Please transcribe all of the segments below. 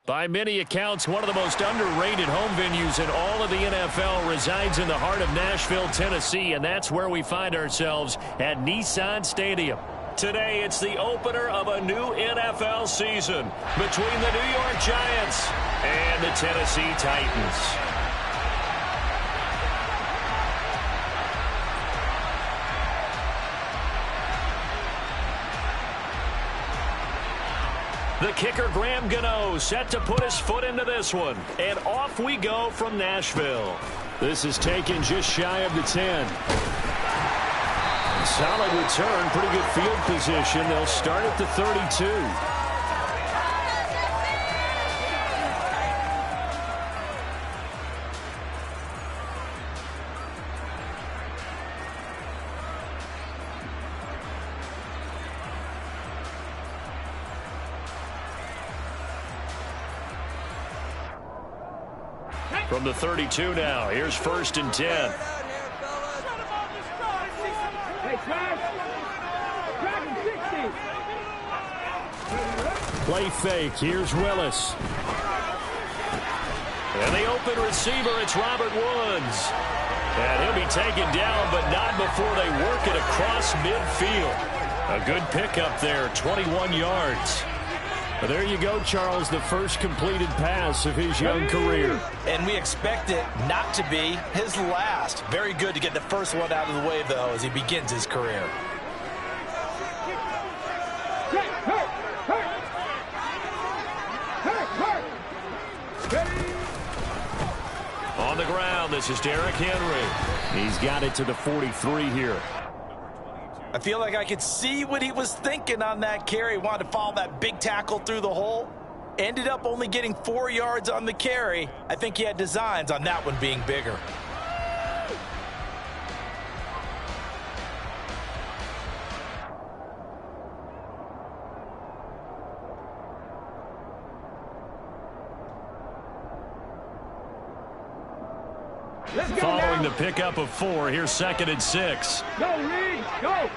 By many accounts, one of the most underrated home venues in all of the NFL resides in the heart of Nashville, Tennessee, and that's where we find ourselves at Nissan Stadium. Today, it's the opener of a new NFL season between the New York Giants and the Tennessee Titans. The kicker, Graham Gano, set to put his foot into this one. And off we go from Nashville. This is taken just shy of the 10. Solid return, pretty good field position. They'll start at the 32. From the 32 now, here's 1st and 10. Play fake, here's Willis. And the open receiver, it's Robert Woods. And he'll be taken down, but not before they work it across midfield. A good pickup there, 21 yards. But there you go, Charles, the first completed pass of his young career. And we expect it not to be his last. Very good to get the first one out of the way, though, as he begins his career. On the ground, this is Derrick Henry. He's got it to the 43 here. I feel like I could see what he was thinking on that carry. Wanted to follow that big tackle through the hole. Ended up only getting 4 yards on the carry. I think he had designs on that one being bigger. Following the pickup of 4, here's 2nd and 6. Go, Reed, go!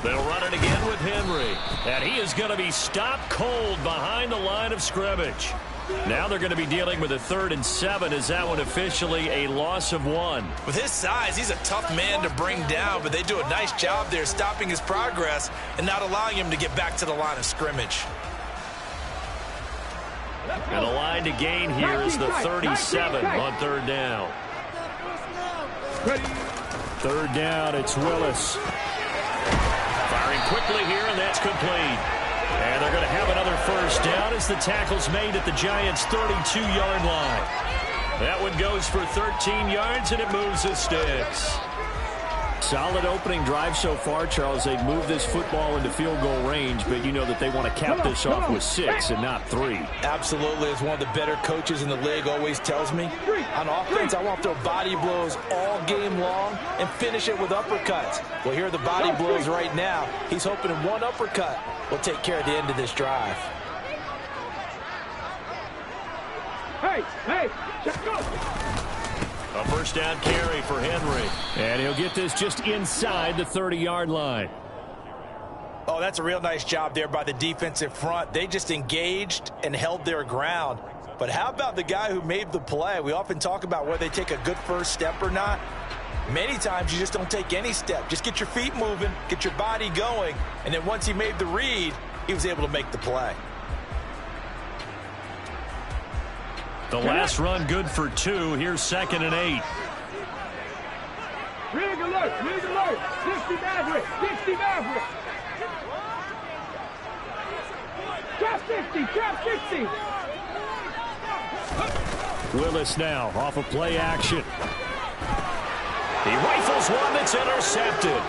They'll run it again with Henry. And he is going to be stopped cold behind the line of scrimmage. Now they're going to be dealing with a 3rd and 7. Is that one officially a loss of 1? With his size, he's a tough man to bring down, but they do a nice job there stopping his progress and not allowing him to get back to the line of scrimmage. And the line to gain here is the 37 on 3rd down. 3rd down, it's Willis. Firing quickly here, and that's complete. And they're going to have another 1st down as the tackle's made at the Giants' 32-yard line. That one goes for 13 yards, and it moves the sticks. Solid opening drive so far, Charles. They've moved this football into field goal range, but you know that they want to cap this off with 6 and not 3. Absolutely. As one of the better coaches in the league always tells me, on offense, I want to throw body blows all game long and finish it with uppercuts. Well, here are the body blows right now. He's hoping one uppercut will take care of the end of this drive. Hey, just go! A 1st down carry for Henry. And he'll get this just inside the 30-yard line. Oh, that's a real nice job there by the defensive front. They just engaged and held their ground. But how about the guy who made the play? We often talk about whether they take a good first step or not. Many times you just don't take any step. Just get your feet moving, get your body going, and then once he made the read, he was able to make the play. The last run good for 2. Here's 2nd and 8. Rig alert, 60 Maverick, 60 Maverick. Trap 60. Willis now off of play action. He rifles one that's intercepted.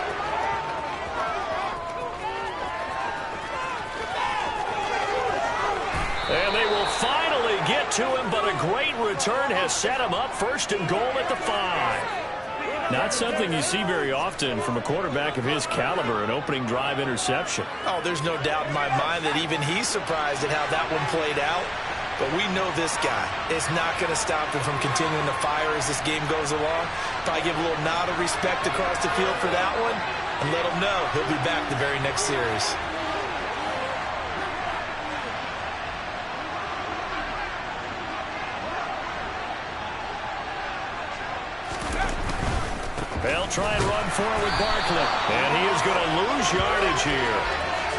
And they will finally get to him, but a great return has set him up 1st and goal at the 5. Not something you see very often from a quarterback of his caliber, an opening drive interception. Oh, there's no doubt in my mind that even he's surprised at how that one played out. But we know this guy is not going to stop him from continuing to fire as this game goes along. Probably give a little nod of respect across the field for that one. Let him know he'll be back the very next series. They'll try and run forward with Barkley. And he is going to lose yardage here.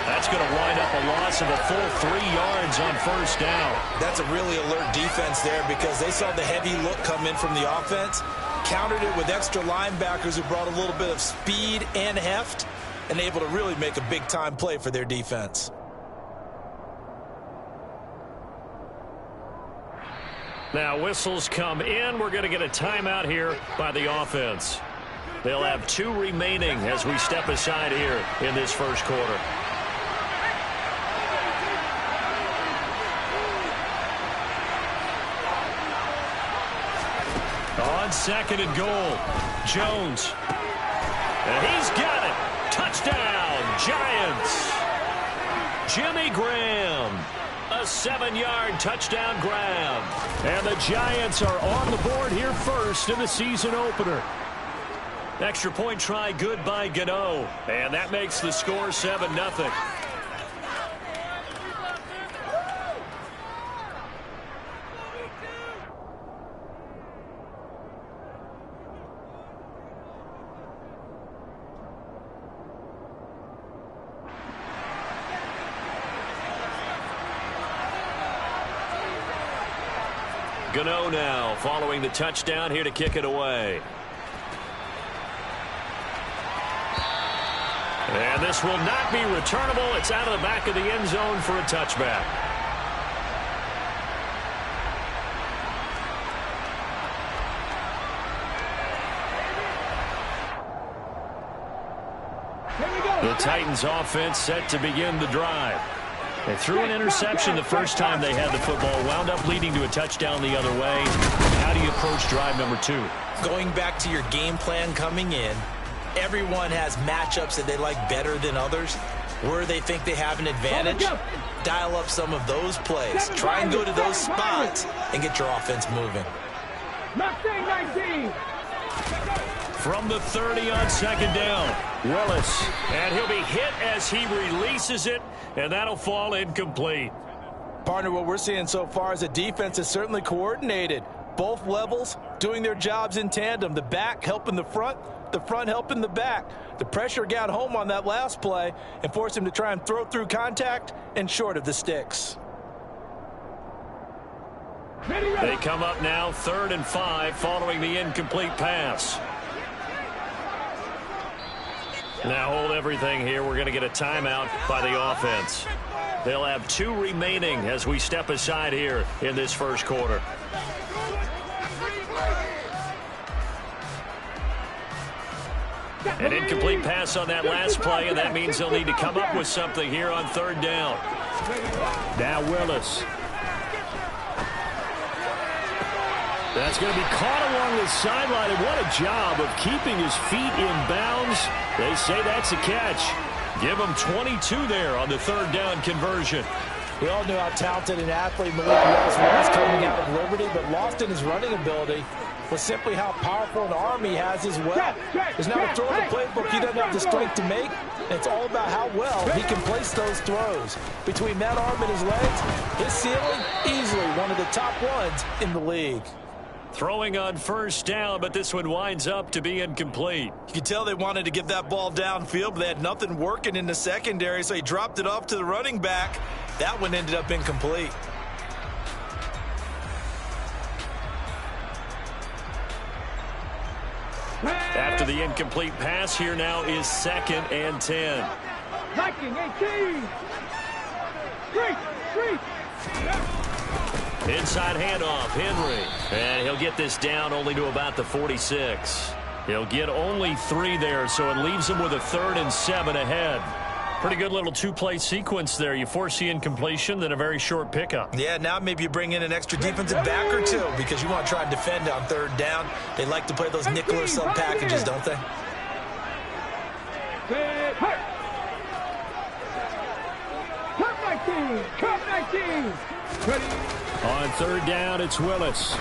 That's going to wind up a loss of a full 3 yards on first down. That's a really alert defense there because they saw the heavy look come in from the offense, countered it with extra linebackers who brought a little bit of speed and heft, and able to really make a big-time play for their defense. Now whistles come in. We're going to get a timeout here by the offense. They'll have 2 remaining as we step aside here in this first quarter. On second and goal, Jones. And he's got it. Touchdown, Giants. Jimmy Graham. A 7-yard touchdown grab. And the Giants are on the board here first in the season opener. Extra point try good by Gano. And that makes the score 7-0. Gano now following the touchdown here to kick it away. And this will not be returnable. It's out of the back of the end zone for a touchback. The Titans offense set to begin the drive. They threw an interception the first time they had the football, wound up leading to a touchdown the other way. How do you approach drive number 2? Going back to your game plan coming in, everyone has matchups that they like better than others. Where they think they have an advantage, dial up some of those plays. Try and go to those spots and get your offense moving. 19. From the 30 on second down, Willis. And he'll be hit as he releases it, and that'll fall incomplete. Partner, what we're seeing so far is the defense is certainly coordinated. Both levels doing their jobs in tandem. The back helping the front helping the back. The pressure got home on that last play and forced him to try and throw through contact and short of the sticks. They come up now 3rd and 5 following the incomplete pass. Now hold everything here. We're going to get a timeout by the offense. They'll have 2 remaining as we step aside here in this first quarter. An incomplete pass on that last play, and that means they'll need to come up with something here on 3rd down. Now Willis. That's going to be caught along the sideline, and what a job of keeping his feet in bounds. They say that's a catch. Give him 22 there on the 3rd down conversion. We all know how talented an athlete Malik Willis was coming out of Liberty, but lost in his running ability was simply how powerful an arm he has as well. There's now a throw in the playbook he doesn't have the strength to make, and it's all about how well he can place those throws. Between that arm and his legs, his ceiling, easily one of the top ones in the league. Throwing on first down, but this one winds up to be incomplete. You could tell they wanted to get that ball downfield, but they had nothing working in the secondary, so he dropped it off to the running back. That one ended up incomplete. After the incomplete pass, here now is 2nd and 10. 18. Street. Inside handoff, Henry. And he'll get this down only to about the 46. He'll get only 3 there, so it leaves him with a 3rd and 7 ahead. Pretty good little 2-play sequence there. You force the incompletion, then a very short pickup. Yeah, now maybe you bring in an extra defensive back or 2 because you want to try and defend on 3rd down. They like to play those nickel or sub packages, don't they? Cut 19. On 3rd down, it's Willis.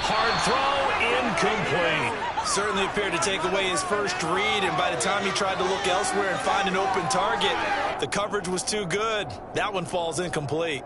Hard throw, incomplete. Certainly appeared to take away his first read, and by the time he tried to look elsewhere and find an open target, the coverage was too good. That one falls incomplete.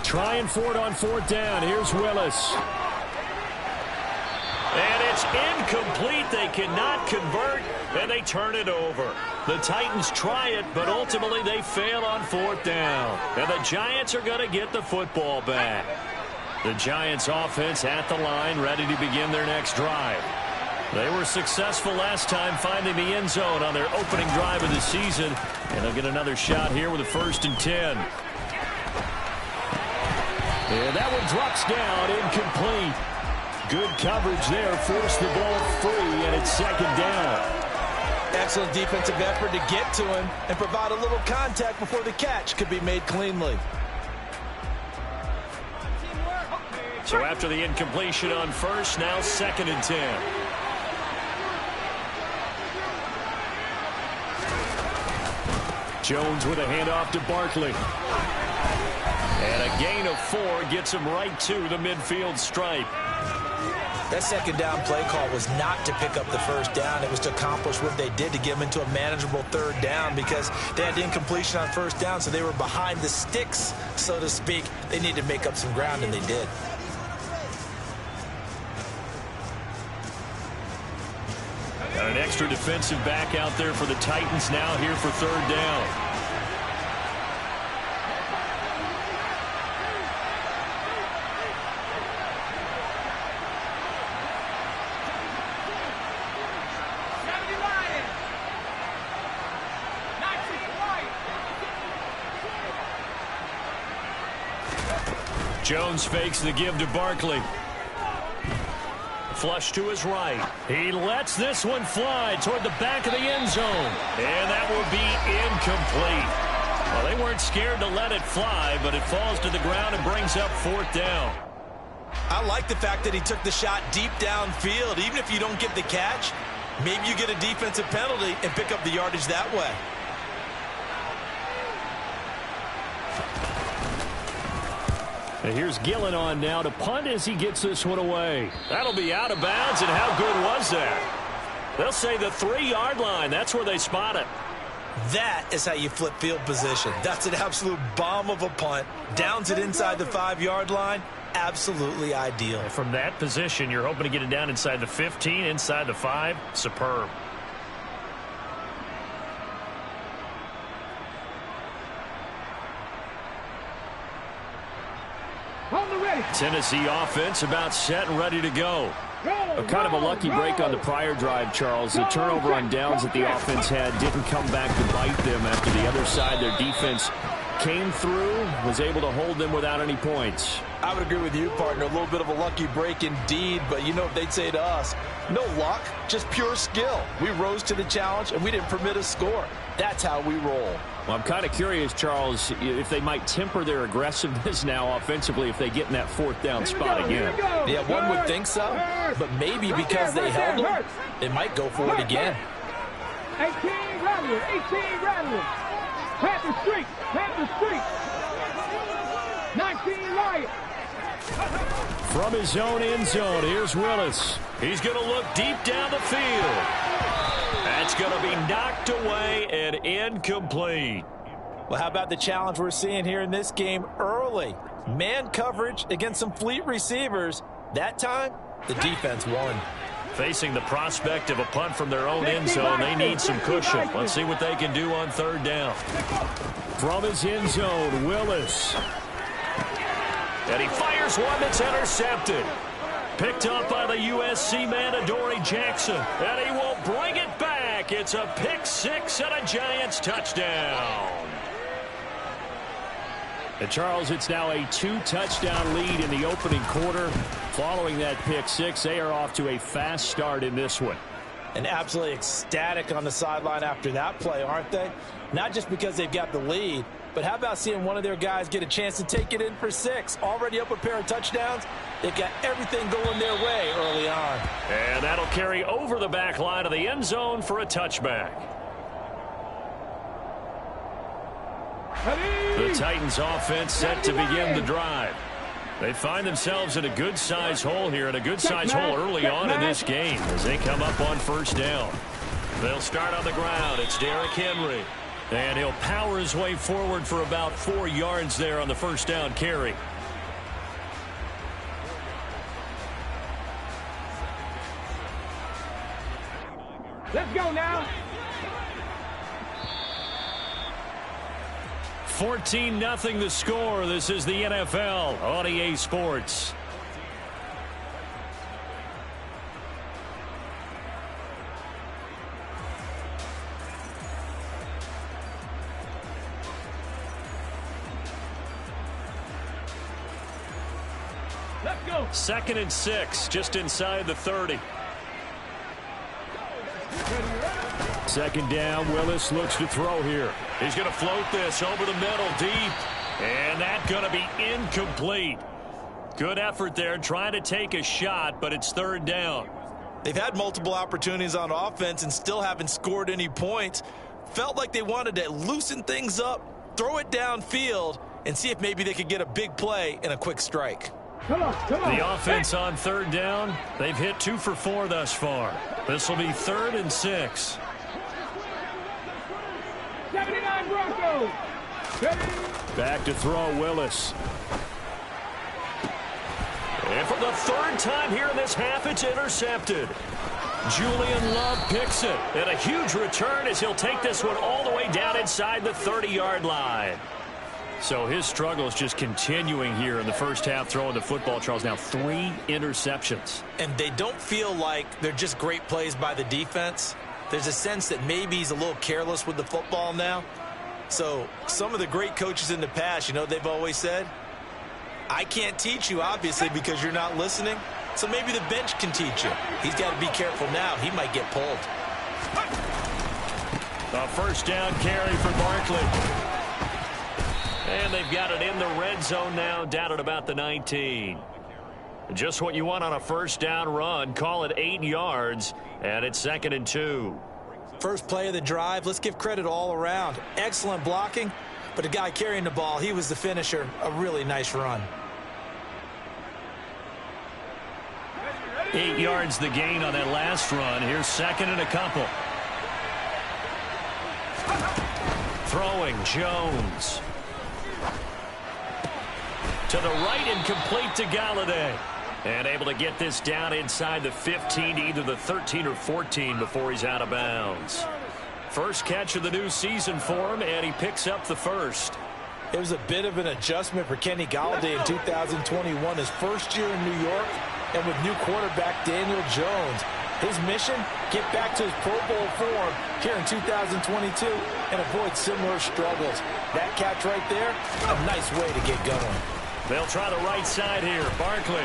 Trying for it on 4th down. Here's Willis. And it's incomplete. They cannot convert, and they turn it over. The Titans try it, but ultimately they fail on 4th down. And the Giants are going to get the football back. The Giants offense at the line, ready to begin their next drive. They were successful last time finding the end zone on their opening drive of the season, and they'll get another shot here with a 1st and 10. And that one drops down, incomplete. Good coverage there, forced the ball free, and it's 2nd down. Excellent defensive effort to get to him and provide a little contact before the catch could be made cleanly. So after the incompletion on 1st, now 2nd and 10. Jones with a handoff to Barkley. And a gain of 4 gets him right to the midfield stripe. That 2nd down play call was not to pick up the 1st down. It was to accomplish what they did to get them into a manageable 3rd down because they had incompletion on 1st down, so they were behind the sticks, so to speak. They needed to make up some ground, and they did. Got an extra defensive back out there for the Titans now here for 3rd down. Jones fakes the give to Barkley. Flush to his right. He lets this one fly toward the back of the end zone. And that will be incomplete. Well, they weren't scared to let it fly, but it falls to the ground and brings up 4th down. I like the fact that he took the shot deep downfield. Even if you don't get the catch, maybe you get a defensive penalty and pick up the yardage that way. And here's Gillen on now to punt as he gets this one away. That'll be out of bounds, and how good was that? They'll say the 3-yard line. That's where they spot it. That is how you flip field position. That's an absolute bomb of a punt. Downs it inside the 5-yard line. Absolutely ideal. And from that position, you're hoping to get it down inside the 15, inside the 5. Superb. Tennessee offense about set and ready to go. Kind of a lucky break on the prior drive, Charles. The turnover on downs that the offense had didn't come back to bite them after the other side. Their defense came through, was able to hold them without any points. I would agree with you, partner. A little bit of a lucky break indeed, but you know what they'd say to us? No luck, just pure skill. We rose to the challenge, and we didn't permit a score. That's how we roll. Well, I'm kind of curious, Charles, if they might temper their aggressiveness now offensively if they get in that 4th down spot again. Yeah, one would think so, but maybe because they held them, they might go for it again. 18 Rattlers, 18 Rattlers. Panther Street, Panther Street. 19 Lions. From his own end zone, here's Willis. He's going to look deep down the field. That's going to be knocked away and incomplete. Well, how about the challenge we're seeing here in this game early? Man coverage against some fleet receivers. That time, the defense won. Facing the prospect of a punt from their own end zone, they need some cushion. Let's see what they can do on third down. From his end zone, Willis. And he fires one that's intercepted. Picked up by the USC man, Adoree Jackson. And he will bring it back. It's a pick six and a Giants touchdown. And Charles, it's now a 2-touchdown lead in the opening quarter. Following that pick six, they are off to a fast start in this one. And absolutely ecstatic on the sideline after that play, aren't they? Not just because they've got the lead, but how about seeing one of their guys get a chance to take it in for six? Already up a pair of touchdowns. They've got everything going their way early on. And that'll carry over the back line of the end zone for a touchback. The Titans offense set to begin the drive. They find themselves in a good-sized hole here, and a good-sized hole early on in this game as they come up on first down. They'll start on the ground. It's Derrick Henry. And he'll power his way forward for about 4 yards there on the first down carry. Let's go now. 14-0 the score. This is the NFL on EA Sports. Let's go. 2nd and 6, just inside the 30. Second down, Willis looks to throw here. He's going to float this over the middle deep. And that's going to be incomplete. Good effort there trying to take a shot, but it's third down. They've had multiple opportunities on offense and still haven't scored any points. Felt like they wanted to loosen things up, throw it downfield, and see if maybe they could get a big play and a quick strike. Come on, come on. The offense on third down, they've hit 2 for 4 thus far. This will be 3rd and 6. 79 Broncos. Back to throw, Willis. And for the 3rd time here in this half, it's intercepted. Julian Love picks it. And a huge return as he'll take this one all the way down inside the 30-yard line. So his struggle is just continuing here in the first half, throwing the football, Charles. Now 3 interceptions. And they don't feel like they're just great plays by the defense. There's a sense that maybe he's a little careless with the football now. So some of the great coaches in the past, you know, they've always said, I can't teach you, obviously, because you're not listening. So maybe the bench can teach you. He's got to be careful now. He might get pulled. A first down carry for Barkley. And they've got it in the red zone now, down at about the 19. Just what you want on a first down run. Call it 8 yards, and it's 2nd and 2. First play of the drive, let's give credit all around. Excellent blocking, but the guy carrying the ball, he was the finisher. A really nice run. 8 yards the gain on that last run. Here's 2nd and a couple. Throwing, Jones. To the right and complete to Galladay. And able to get this down inside the 15 to either the 13 or 14 before he's out of bounds. First catch of the new season for him, and he picks up the first. It was a bit of an adjustment for Kenny Galladay in 2021, his first year in New York, and with new quarterback Daniel Jones. His mission, get back to his Pro Bowl form here in 2022 and avoid similar struggles. That catch right there, a nice way to get going. They'll try the right side here. Barkley.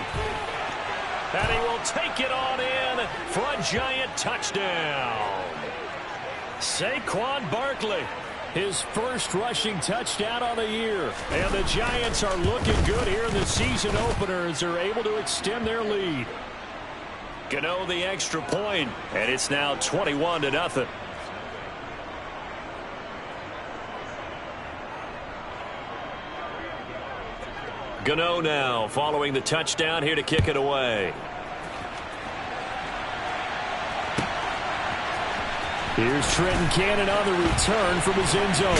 And he will take it on in for a Giant touchdown. Saquon Barkley, his first rushing touchdown on the year. And the Giants are looking good here in the season opener as they're able to extend their lead. Gano the extra point, and it's now 21-0. Gano now following the touchdown here to kick it away. Here's Trenton Cannon on the return from his end zone.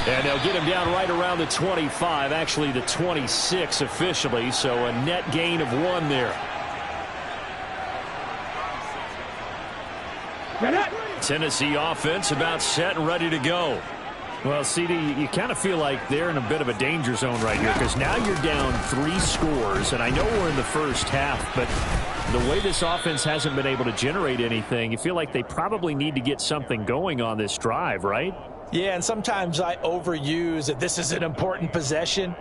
And they'll get him down right around the 25, actually the 26 officially, so a net gain of 1 there. Tennessee offense about set and ready to go. Well, CD, you kind of feel like they're in a bit of a danger zone right here because now you're down 3 scores, and I know we're in the first half, but the way this offense hasn't been able to generate anything, you feel like they probably need to get something going on this drive, right? Yeah, and sometimes I overuse that this is an important possession.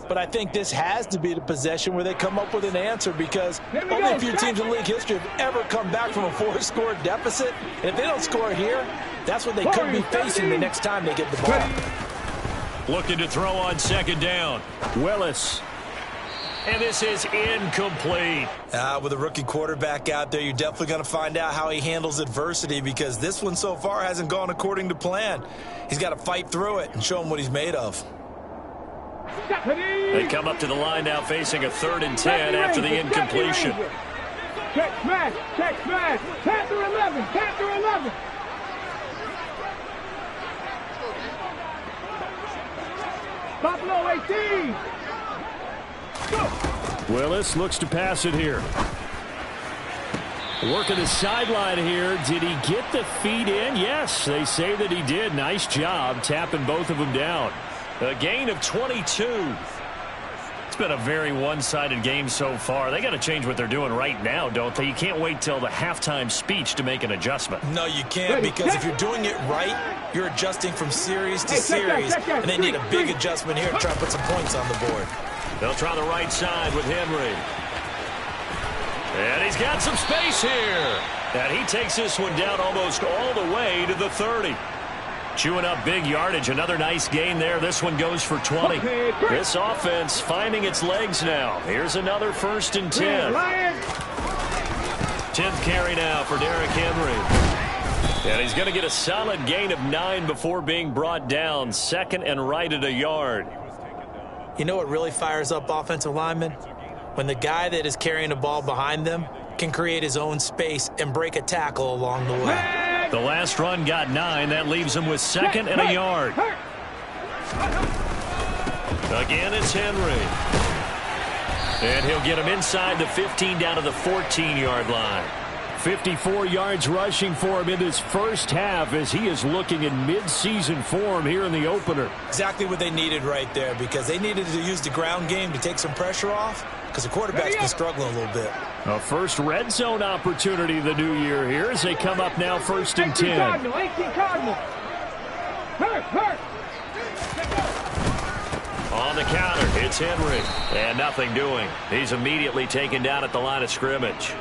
But I think this has to be the possession where they come up with an answer because only a few teams in league history have ever come back from a 4-score deficit. And if they don't score here, that's what they could be facing the next time they get the ball. Looking to throw on second down. Willis. And this is incomplete. With a rookie quarterback out there, you're definitely going to find out how he handles adversity because this one so far hasn't gone according to plan. He's got to fight through it and show him what he's made of. They come up to the line now facing a 3rd and 10 after the incompletion. Check smash, check smash. Panther 11, Panther 11. Buffalo 18. Go. Willis looks to pass it here. Working the sideline here. Did he get the feet in? Yes, they say that he did. Nice job tapping both of them down. A gain of 22. It's been a very one-sided game so far. They got to change what they're doing right now, don't they? You can't wait till the halftime speech to make an adjustment. No, you can't, because if you're doing it right, you're adjusting from series to series, and they need a big adjustment here to try to put some points on the board. They'll try the right side with Henry. And he's got some space here. And he takes this one down almost all the way to the 30. Chewing up big yardage. Another nice gain there. This one goes for 20. This offense finding its legs now. Here's another 1st and 10. 10th carry now for Derrick Henry. And he's going to get a solid gain of 9 before being brought down. 2nd and right at a yard. You know what really fires up offensive linemen? When the guy that is carrying the ball behind them can create his own space and break a tackle along the way. The last run got 9. That leaves him with 2nd and a yard. Again, it's Henry. And he'll get him inside the 15 down to the 14-yard line. 54 yards rushing for him in this first half as he is looking in mid-season form here in the opener. Exactly what they needed right there because they needed to use the ground game to take some pressure off because the quarterback's been struggling a little bit. A first red zone opportunity the new year here as they come up now 1st and 10. 18 Cardinal. Hurt. On the counter, it's Henry. And nothing doing. He's immediately taken down at the line of scrimmage.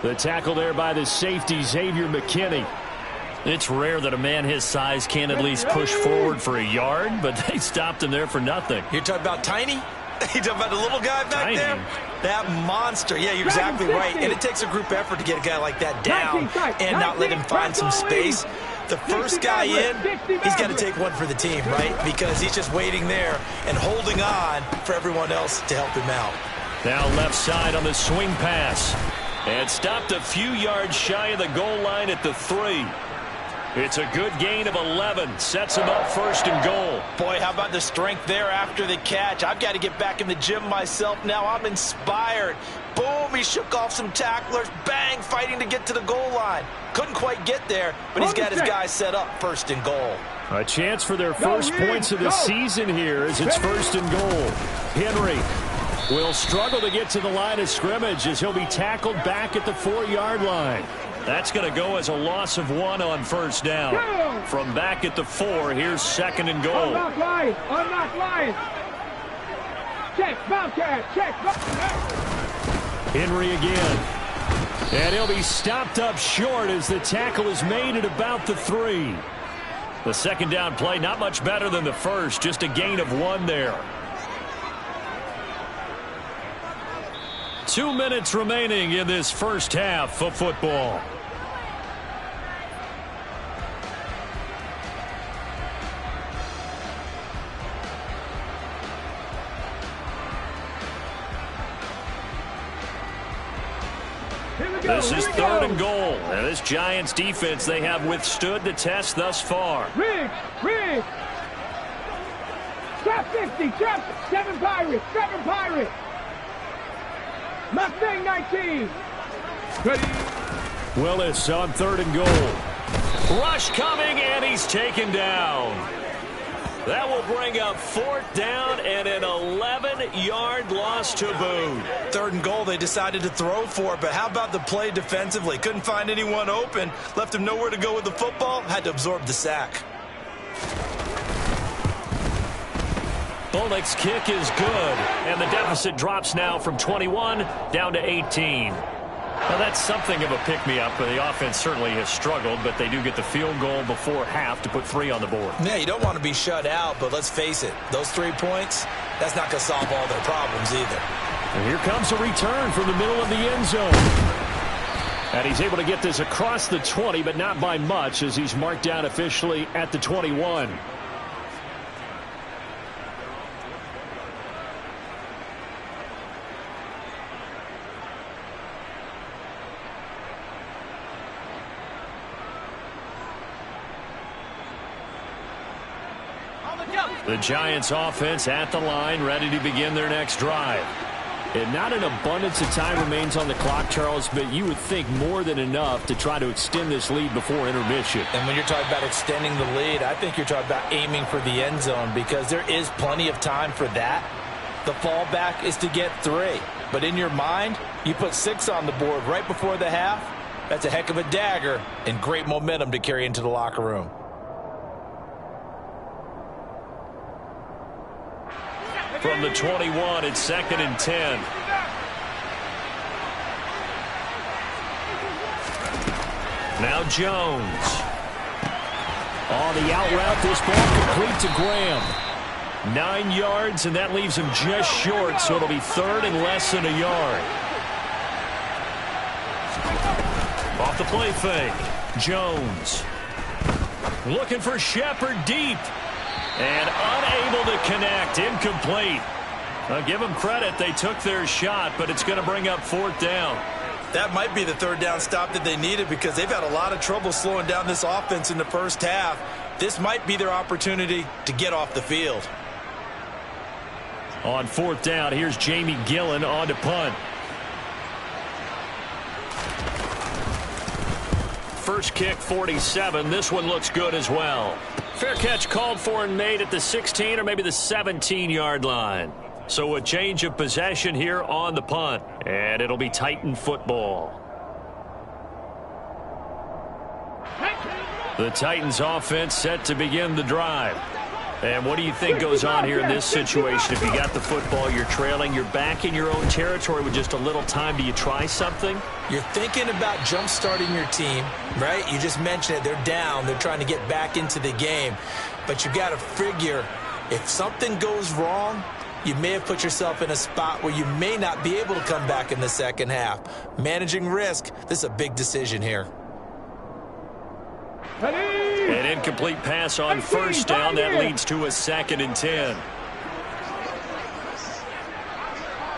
The tackle there by the safety, Xavier McKinney. It's rare that a man his size can at least push forward for a yard, but they stopped him there for nothing. You're talking about Tiny? You talking about the little guy back there? That monster. Yeah, you're exactly right. And it takes a group effort to get a guy like that down and not let him find some space. The first guy in, he's got to take one for the team, right? Because he's just waiting there and holding on for everyone else to help him out. Now left side on the swing pass. And stopped a few yards shy of the goal line at the 3. It's a good gain of 11. Sets him up 1st and goal. Boy, how about the strength there after the catch? I've got to get back in the gym myself now. I'm inspired. Boom, he shook off some tacklers. Bang, fighting to get to the goal line. Couldn't quite get there, but he's got his guy set up 1st and goal. A chance for their first points of the season here as it's 1st and goal. Henry will struggle to get to the line of scrimmage as he'll be tackled back at the 4-yard line. That's going to go as a loss of 1 on 1st down. From back at the 4, here's 2nd and goal. Unlock line. Check, Bobcat, check. Henry again. And he'll be stopped up short as the tackle is made at about the 3. The 2nd down play not much better than the first, just a gain of 1 there. 2 minutes remaining in this first half of football. This is 3rd and goal. And this Giants defense, they have withstood the test thus far. Riggs. Trap 50. Trap 7 Pirates. 7 Pirates. Mustang 19. Ready. Willis on 3rd and goal. Rush coming, and he's taken down. That will bring up 4th down and an 11-yard loss to boot. 3rd and goal, they decided to throw for it, but how about the play defensively? Couldn't find anyone open, left him nowhere to go with the football, had to absorb the sack. Bullock's kick is good, and the deficit drops now from 21 down to 18. Now, that's something of a pick-me-up. The offense certainly has struggled, but they do get the field goal before half to put 3 on the board. Yeah, you don't want to be shut out, but let's face it, those 3 points, that's not going to solve all their problems either. And here comes a return from the middle of the end zone. And he's able to get this across the 20, but not by much, as he's marked down officially at the 21. The Giants offense at the line, ready to begin their next drive. And not an abundance of time remains on the clock, Charles, but you would think more than enough to try to extend this lead before intermission. And when you're talking about extending the lead, I think you're talking about aiming for the end zone, because there is plenty of time for that. The fallback is to get 3. But in your mind, you put 6 on the board right before the half. That's a heck of a dagger and great momentum to carry into the locker room. From the 21, it's 2nd and 10. Now Jones. On the out route, this ball complete to Graham. 9 yards, and that leaves him just short, so it'll be 3rd and less than a yard. Off the play fake. Jones. Looking for Shepard deep. And unable to connect. Incomplete. I'll give them credit. They took their shot, but it's going to bring up 4th down. That might be the 3rd down stop that they needed, because they've had a lot of trouble slowing down this offense in the first half. This might be their opportunity to get off the field. On 4th down, here's Jamie Gillen on to punt. First kick, 47. This one looks good as well. Fair catch called for and made at the 16 or maybe the 17-yard line. So a change of possession here on the punt. And it'll be Titan football. The Titans offense set to begin the drive. And what do you think goes on here in this situation? If you got the football, you're trailing, you're back in your own territory with just a little time. Do you try something? You're thinking about jump-starting your team, right? You just mentioned it. They're down. They're trying to get back into the game. But you got to figure, if something goes wrong, you may have put yourself in a spot where you may not be able to come back in the second half. Managing risk, this is a big decision here. An incomplete pass on 1st down. That leads to a 2nd and 10.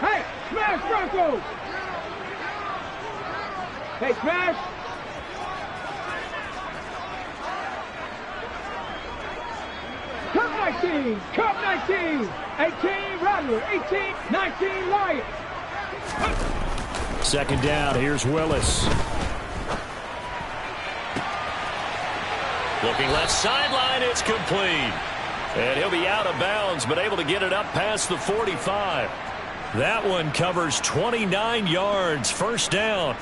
Hey, smash Broncos! Hey, smash! Cup 19! Cup 19! 18, Rattler. 18, 19, Lion. 2nd down. Here's Willis. Looking left sideline, it's complete. And he'll be out of bounds, but able to get it up past the 45. That one covers 29 yards, 1st down.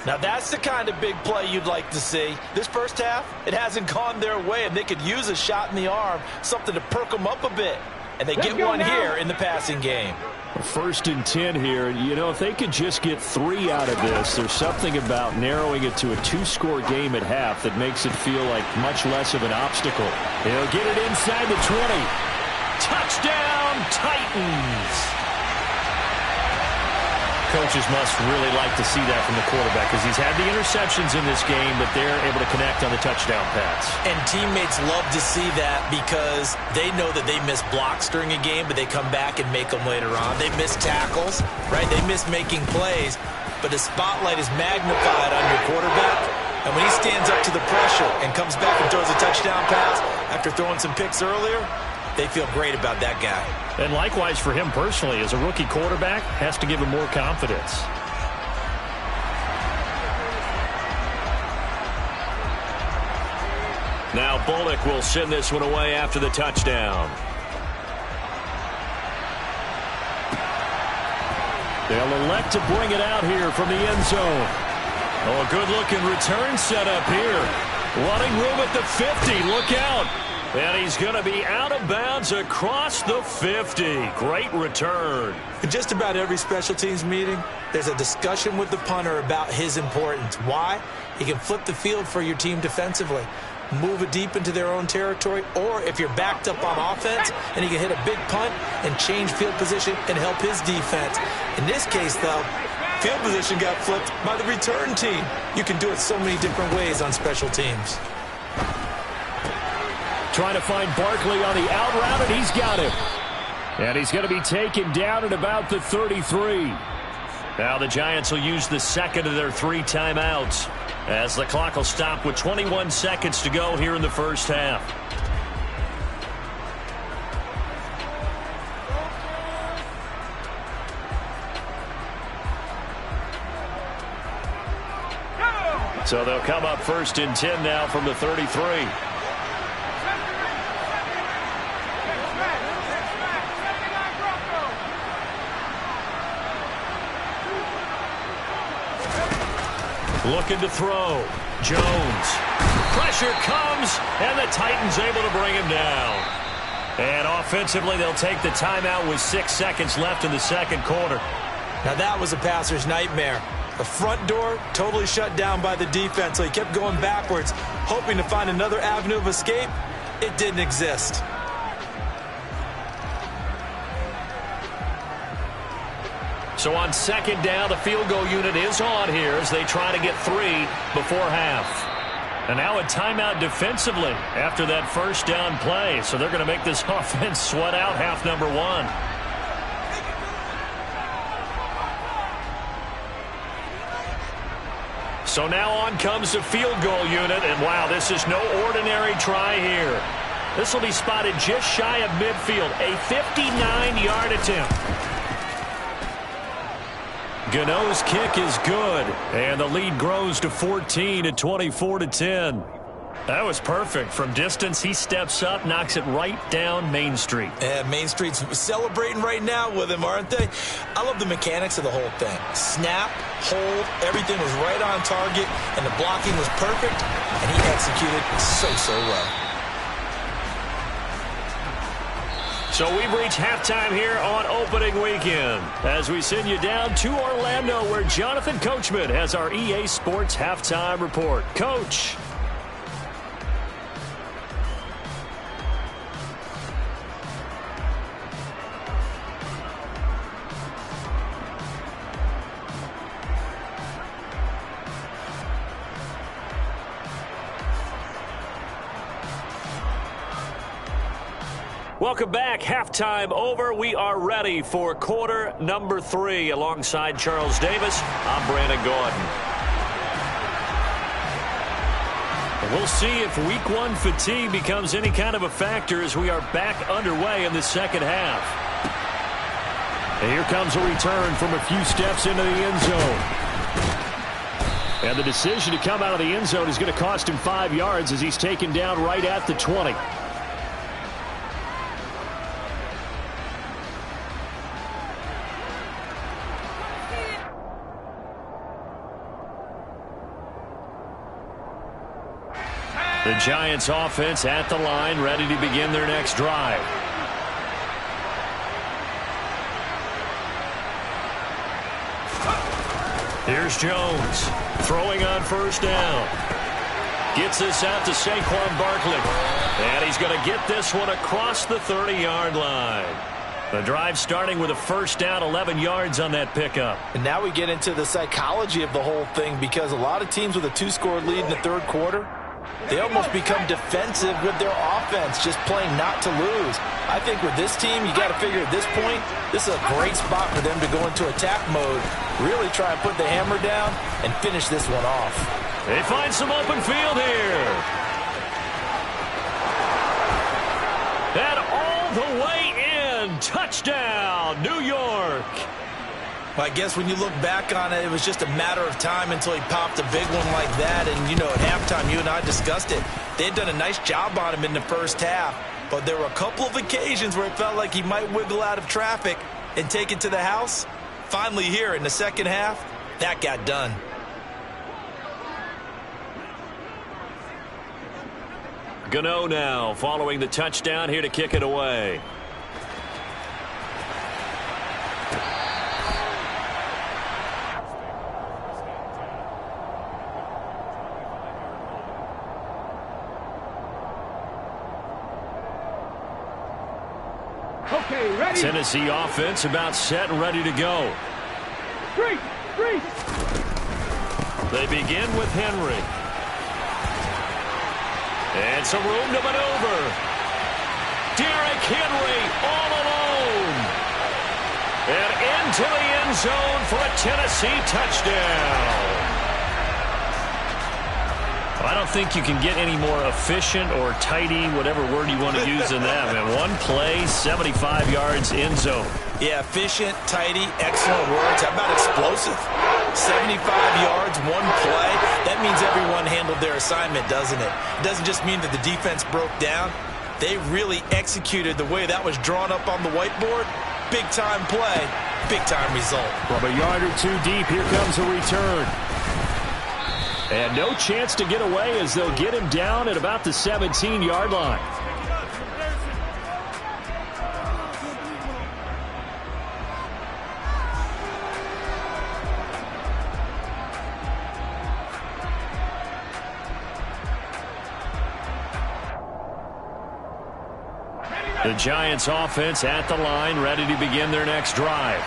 Now that's the kind of big play you'd like to see. This first half, it hasn't gone their way, and they could use a shot in the arm, something to perk them up a bit. And they get one here in the passing game. 1st and 10 here. You know, if they could just get 3 out of this, there's something about narrowing it to a 2-score game at half that makes it feel like much less of an obstacle. He'll get it inside the 20. Touchdown, Titans! Coaches must really like to see that from the quarterback, because he's had the interceptions in this game, but they're able to connect on the touchdown pass. And teammates love to see that, because they know that they miss blocks during a game, but they come back and make them later on. They miss tackles, right? They miss making plays. but the spotlight is magnified on your quarterback. And when he stands up to the pressure and comes back and throws a touchdown pass after throwing some picks earlier, they feel great about that guy. And likewise for him personally, as a rookie quarterback, has to give him more confidence. Now Bullock will send this one away after the touchdown. They'll elect to bring it out here from the end zone. Oh, a good-looking return set up here. Running room at the 50. Look out. And he's going to be out of bounds across the 50. Great return. In just about every special teams meeting, there's a discussion with the punter about his importance. Why? He can flip the field for your team defensively, move it deep into their own territory, or if you're backed up on offense, and he can hit a big punt and change field position and help his defense. In this case, though, field position got flipped by the return team. You can do it so many different ways on special teams. Trying to find Barkley on the out route, and he's got him. And he's going to be taken down at about the 33. Now the Giants will use the second of their 3 timeouts, as the clock will stop with 21 seconds to go here in the first half. So they'll come up 1st and 10 now from the 33. Looking to throw. Jones. Pressure comes, and the Titans able to bring him down. And offensively, they'll take the timeout with 6 seconds left in the second quarter. Now that was a passer's nightmare. The front door totally shut down by the defense, so he kept going backwards, hoping to find another avenue of escape. It didn't exist. So on 2nd down, the field goal unit is on here as they try to get 3 before half. And now a timeout defensively after that 1st down play. So they're going to make this offense sweat out half number 1. So now on comes the field goal unit, and wow, this is no ordinary try here. This will be spotted just shy of midfield, a 59-yard attempt. Gano's kick is good, and the lead grows to 14 at 24-10. That was perfect. From distance, he steps up, knocks it right down Main Street. And Main Street's celebrating right now with him, aren't they? I love the mechanics of the whole thing. Snap, hold, everything was right on target, and the blocking was perfect, and he executed so well. So we've reached halftime here on opening weekend as we send you down to Orlando, where Jonathan Coachman has our EA Sports halftime report. Coach. Welcome back. Halftime over. We are ready for quarter number 3. Alongside Charles Davis, I'm Brandon Gordon. We'll see if week 1 fatigue becomes any kind of a factor as we are back underway in the second half. And here comes a return from a few steps into the end zone. And the decision to come out of the end zone is going to cost him 5 yards as he's taken down right at the 20. The Giants offense at the line, ready to begin their next drive. Here's Jones, throwing on 1st down. Gets this out to Saquon Barkley. And he's going to get this one across the 30-yard line. The drive starting with a 1st down, 11 yards on that pickup. And now we get into the psychology of the whole thing, because a lot of teams with a 2-score lead in the 3rd quarter, they almost become defensive with their defense, just playing not to lose. I think with this team, you got to figure at this point, this is a great spot for them to go into attack mode, really try and put the hammer down and finish this one off. They find some open field here. And all the way in. Touchdown, New York. Well, I guess when you look back on it, it was just a matter of time until he popped a big one like that. And, you know, at halftime, you and I discussed it. They had done a nice job on him in the first half. But there were a couple of occasions where it felt like he might wiggle out of traffic and take it to the house. Finally here in the second half, that got done. Gano now following the touchdown here to kick it away. Okay, ready? Tennessee offense about set and ready to go. Three. They begin with Henry. And some room to maneuver. Derrick Henry all alone. And into the end zone for a Tennessee touchdown. I don't think you can get any more efficient or tidy, whatever word you want to use in that. Man, one play, 75 yards, end zone. Yeah, efficient, tidy, excellent words. How about explosive? 75 yards, one play. That means everyone handled their assignment, doesn't it? It doesn't just mean that the defense broke down. They really executed the way that was drawn up on the whiteboard. Big-time play, big-time result. From a yard or two deep, here comes a return. And no chance to get away as they'll get him down at about the 17-yard line. The Giants offense at the line, ready to begin their next drive.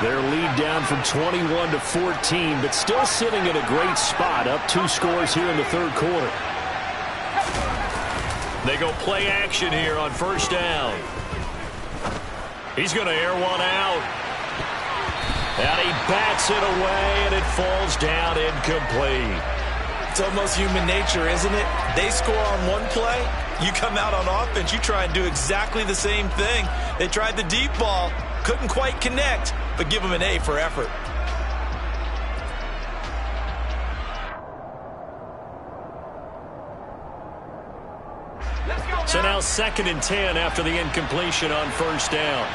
Their lead down from 21 to 14, but still sitting at a great spot, up 2 scores here in the third quarter. They go play action here on first down. He's going to air one out. And he bats it away, and it falls down incomplete. It's almost human nature, isn't it? They score on one play. You come out on offense, you try and do exactly the same thing. They tried the deep ball, couldn't quite connect, but give them an A for effort. So now 2nd and 10 after the incompletion on first down.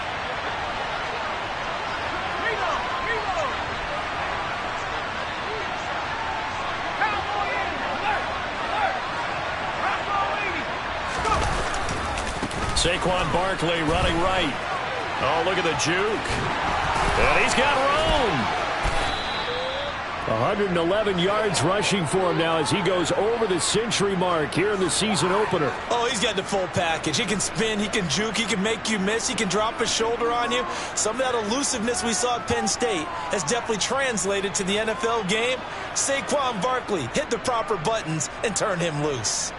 Saquon Barkley running right. Oh, look at the juke. And he's got room. 111 yards rushing for him now as he goes over the century mark here in the season opener. Oh, he's got the full package. He can spin, he can juke, he can make you miss, he can drop his shoulder on you. Some of that elusiveness we saw at Penn State has definitely translated to the NFL game. Saquon Barkley hit the proper buttons and turn him loose.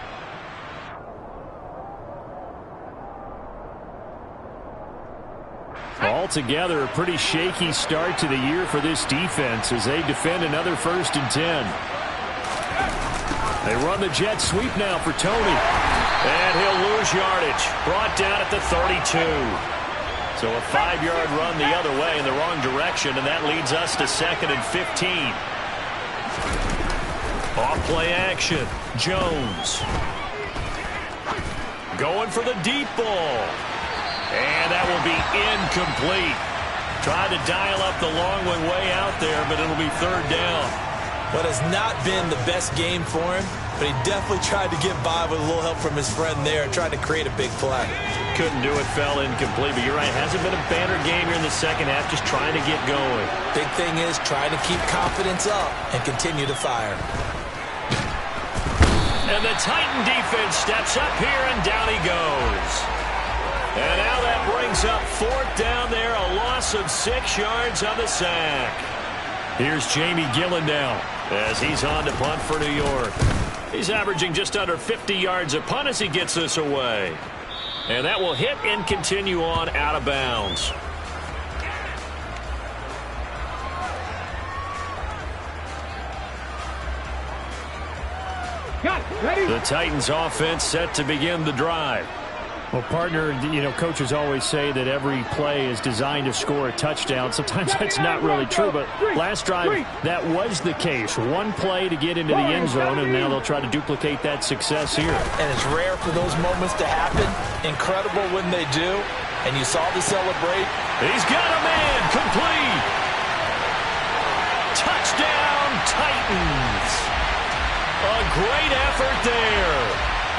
Altogether, a pretty shaky start to the year for this defense as they defend another 1st and 10. They run the jet sweep now for Tony. And he'll lose yardage. Brought down at the 32. So a 5-yard run the other way in the wrong direction, and that leads us to 2nd and 15. Off play action. Jones. Going for the deep ball. And that will be incomplete. Tried to dial up the long one way out there, but it'll be 3rd down. What has not been the best game for him, but he definitely tried to get by with a little help from his friend there, trying to create a big play. Couldn't do it, fell incomplete, but you're right, hasn't been a banner game here in the second half, just trying to get going. Big thing is trying to keep confidence up and continue to fire. And the Titan defense steps up here, and down he goes. And now that brings up 4th down there, a loss of 6 yards on the sack. Here's Jamie Gillen now as he's on to punt for New York. He's averaging just under 50 yards a punt as he gets this away. And that will hit and continue on out of bounds. The Titans offense set to begin the drive. Well, partner, coaches always say that every play is designed to score a touchdown. Sometimes that's not really true, but last drive, that was the case. One play to get into the end zone, and now they'll try to duplicate that success here. And it's rare for those moments to happen. Incredible when they do. And you saw the celebrate. He's got a man complete. Touchdown, Titans. A great effort there.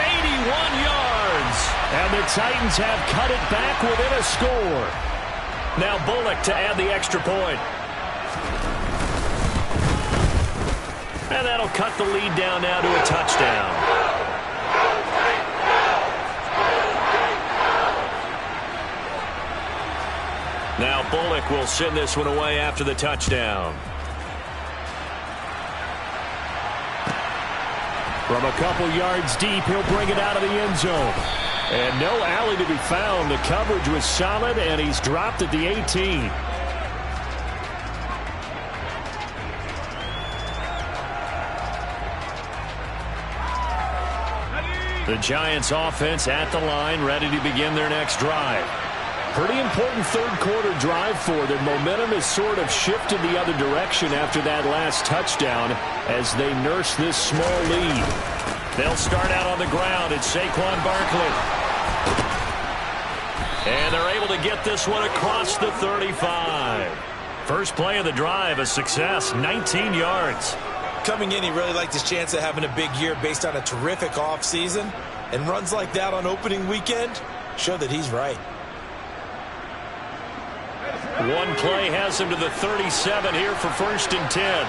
81 yards. And the Titans have cut it back within a score. Now Bullock to add the extra point. And that'll cut the lead down now to a touchdown. Now Bullock will send this one away after the touchdown. From a couple yards deep, he'll bring it out of the end zone. And no alley to be found. The coverage was solid, and he's dropped at the 18. The Giants offense at the line, ready to begin their next drive. Pretty important third-quarter drive for them. Momentum has sort of shifted the other direction after that last touchdown as they nurse this small lead. They'll start out on the ground. It's Saquon Barkley. And they're able to get this one across the 35. First play of the drive, a success, 19 yards. Coming in, he really liked his chance of having a big year based on a terrific offseason. And runs like that on opening weekend show that he's right. One play has him to the 37 here for 1st and 10.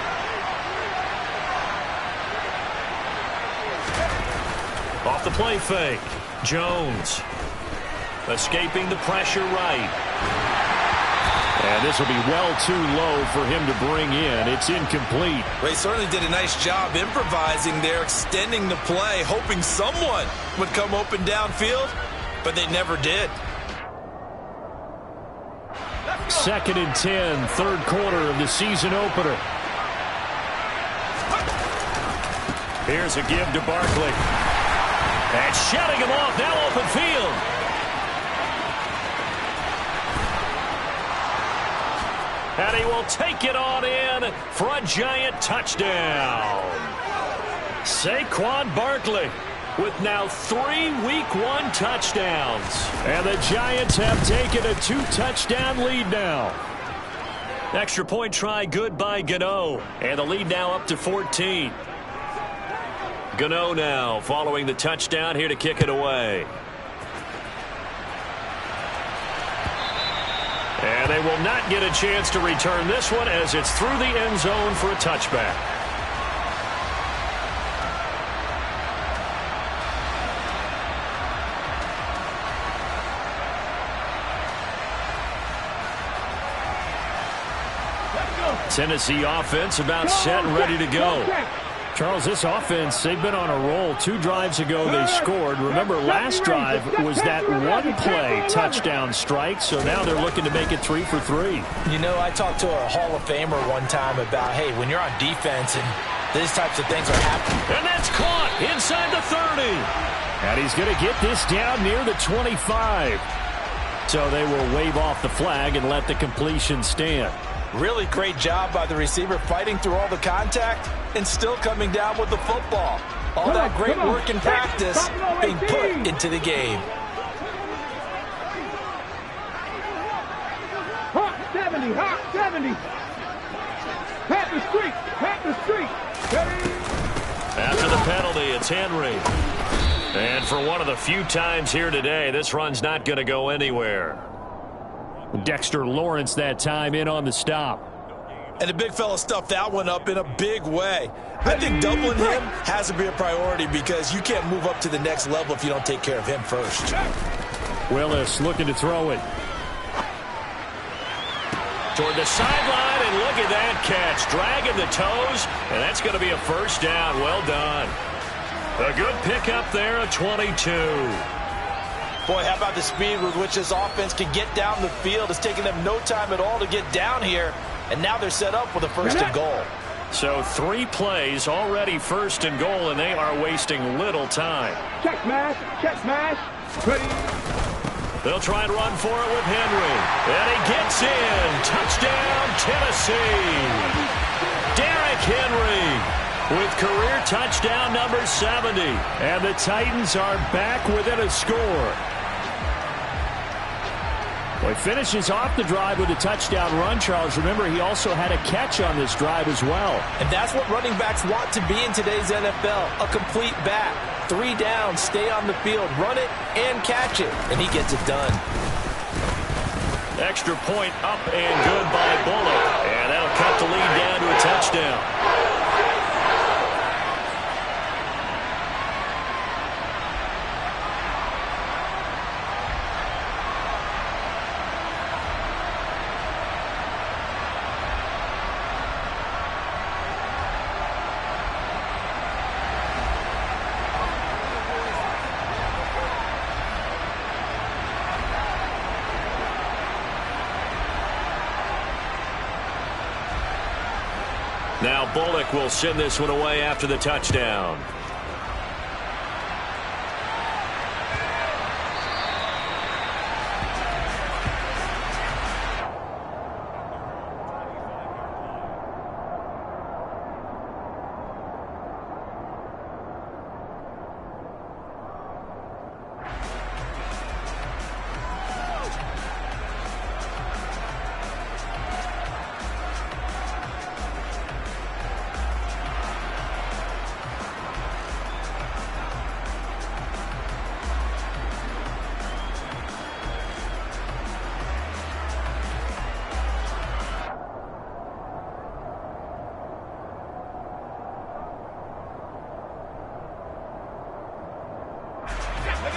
Off the play fake. Jones escaping the pressure right. And this will be well too low for him to bring in. It's incomplete. Ray certainly did a nice job improvising there, extending the play, hoping someone would come open downfield, but they never did. 2nd and 10, third quarter of the season opener. Here's a give to Barkley. And shutting him off, now open field. And he will take it on in for a Giant touchdown. Saquon Barkley with now 3 Week 1 touchdowns. And the Giants have taken a 2-touchdown lead now. Extra point try good by Gano. And the lead now up to 14. Gano now following the touchdown here to kick it away. And they will not get a chance to return this one as it's through the end zone for a touchback. Tennessee offense about set and ready to go. Charles, this offense, they've been on a roll. 2 drives ago they scored. Remember, last drive was that one-play touchdown strike, so now they're looking to make it 3 for 3. You know, I talked to a Hall of Famer one time about, hey, when you're on defense and these types of things are happening. And that's caught inside the 30. And he's going to get this down near the 25. So they will wave off the flag and let the completion stand. Really great job by the receiver fighting through all the contact and still coming down with the football. All that great work in practice being put into the game. Hot 70, hot 70. Pat the street. After the penalty, it's Henry. And for one of the few times here today, this run's not going to go anywhere. Dexter Lawrence that time in on the stop. And the big fella stuffed that one up in a big way. I think doubling him has to be a priority because you can't move up to the next level if you don't take care of him first. Willis looking to throw it. Toward the sideline, and look at that catch. Dragging the toes, and that's going to be a first down. Well done. A good pickup there, a 22. Boy, how about the speed with which this offense can get down the field? It's taking them no time at all to get down here, and now they're set up with a first and goal. So 3 plays already first and goal, and they are wasting little time. Check smash, ready. They'll try and run for it with Henry. And he gets in. Touchdown, Tennessee. Derrick Henry with career touchdown number 70. And the Titans are back within a score. Well, he finishes off the drive with a touchdown run, Charles. Remember, he also had a catch on this drive as well. And that's what running backs want to be in today's NFL, a complete back. 3 down, stay on the field, run it, and catch it. And he gets it done. Extra point up and good by Bullock. And that'll cut the lead down to a touchdown. Now Bullock will send this one away after the touchdown.